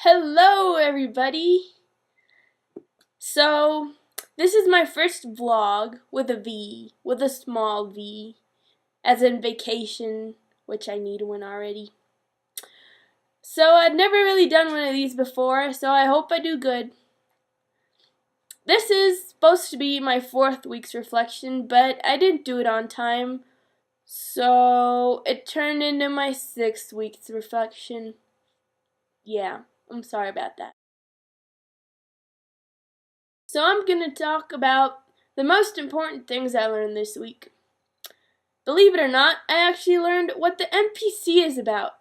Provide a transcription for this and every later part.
Hello everybody! So, this is my first vlog with a V, with a small V, as in vacation, which I need one already. So, I'd never really done one of these before, so I hope I do good. This is supposed to be my 4th week's reflection, but I didn't do it on time, so it turned into my 6th week's reflection. Yeah, I'm sorry about that. So I'm going to talk about the most important things I learned this week. Believe it or not, I actually learned what the MPC is about.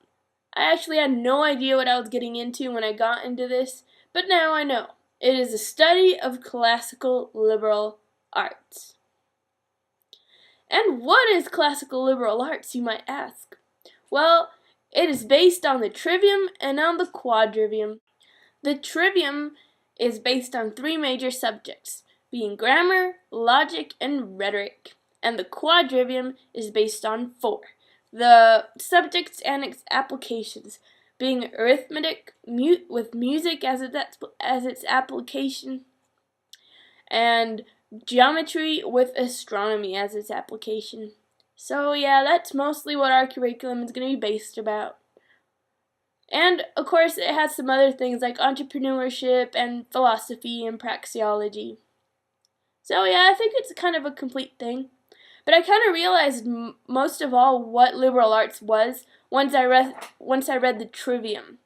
I actually had no idea what I was getting into when I got into this, but now I know. It is a study of classical liberal arts. And what is classical liberal arts, you might ask? Well, it is based on the trivium and on the quadrivium. The trivium is based on 3 major subjects, being grammar, logic, and rhetoric. And the quadrivium is based on 4. The subjects and its applications, being arithmetic, with music as its application, and geometry with astronomy as its application. So yeah, that's mostly what our curriculum is going to be based about. And, of course, it has some other things like entrepreneurship and philosophy and praxeology. So, yeah, I think it's kind of a complete thing. But I kind of realized most of all what liberal arts was once I read the trivium.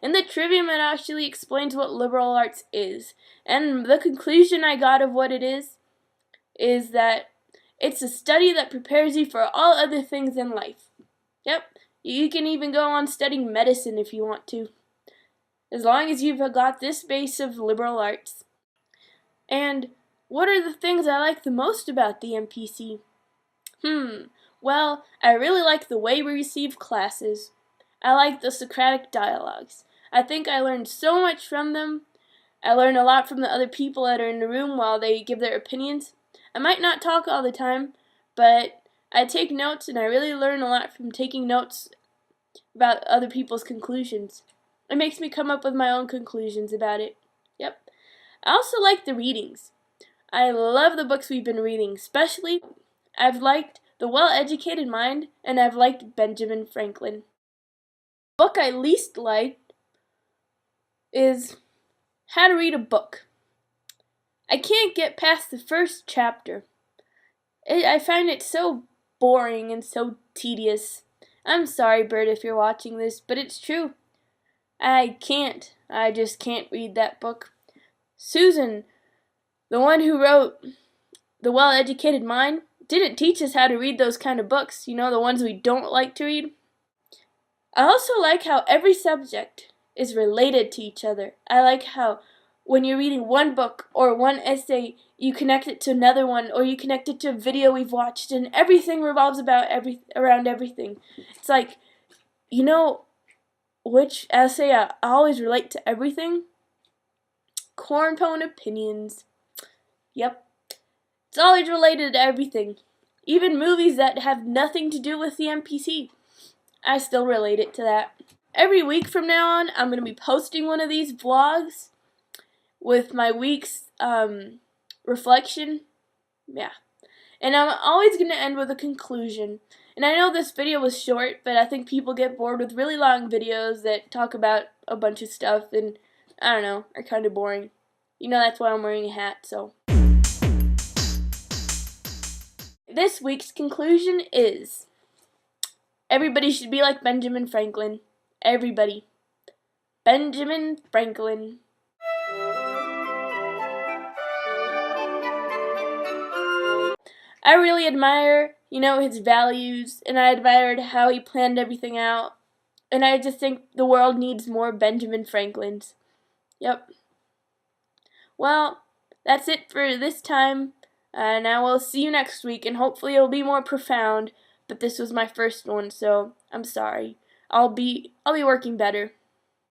In the trivium, it actually explains what liberal arts is. And the conclusion I got of what it is that it's a study that prepares you for all other things in life. Yep. You can even go on studying medicine if you want to, as long as you've got this base of liberal arts. And what are the things I like the most about the MPC? Well, I really like the way we receive classes. I like the Socratic dialogues. I think I learned so much from them. I learn a lot from the other people that are in the room while they give their opinions. I might not talk all the time, but I take notes, and I really learn a lot from taking notes about other people's conclusions. It makes me come up with my own conclusions about it. Yep. I also like the readings. I love the books we've been reading, especially I've liked The Well-Educated Mind, and I've liked Benjamin Franklin. The book I least liked is How to Read a Book. I can't get past the first chapter. I find it so boring and so tedious. I'm sorry, Bert, if you're watching this, but it's true. I just can't read that book. Susan, the one who wrote The Well-Educated Mind, didn't teach us how to read those kind of books, you know, the ones we don't like to read. I also like how every subject is related to each other. I like how when you're reading one book or one essay, you connect it to another one, or you connect it to a video we've watched, and everything revolves around everything. It's like, you know, which essay I always relate to everything? Cornpone Opinions. Yep. It's always related to everything. Even movies that have nothing to do with the MPC. I still relate it to that. Every week from now on, I'm going to be posting one of these vlogs with my week's reflection. Yeah. And I'm always going to end with a conclusion. And I know this video was short, but I think people get bored with really long videos that talk about a bunch of stuff and, I don't know, are kind of boring. You know, that's why I'm wearing a hat, so. This week's conclusion is, everybody should be like Benjamin Franklin. Everybody. Benjamin Franklin. I really admire, his values, and I admired how he planned everything out. And I just think the world needs more Benjamin Franklins. Yep. Well, that's it for this time. And I will see you next week, and hopefully it'll be more profound. But this was my first one, so I'm sorry. I'll be working better.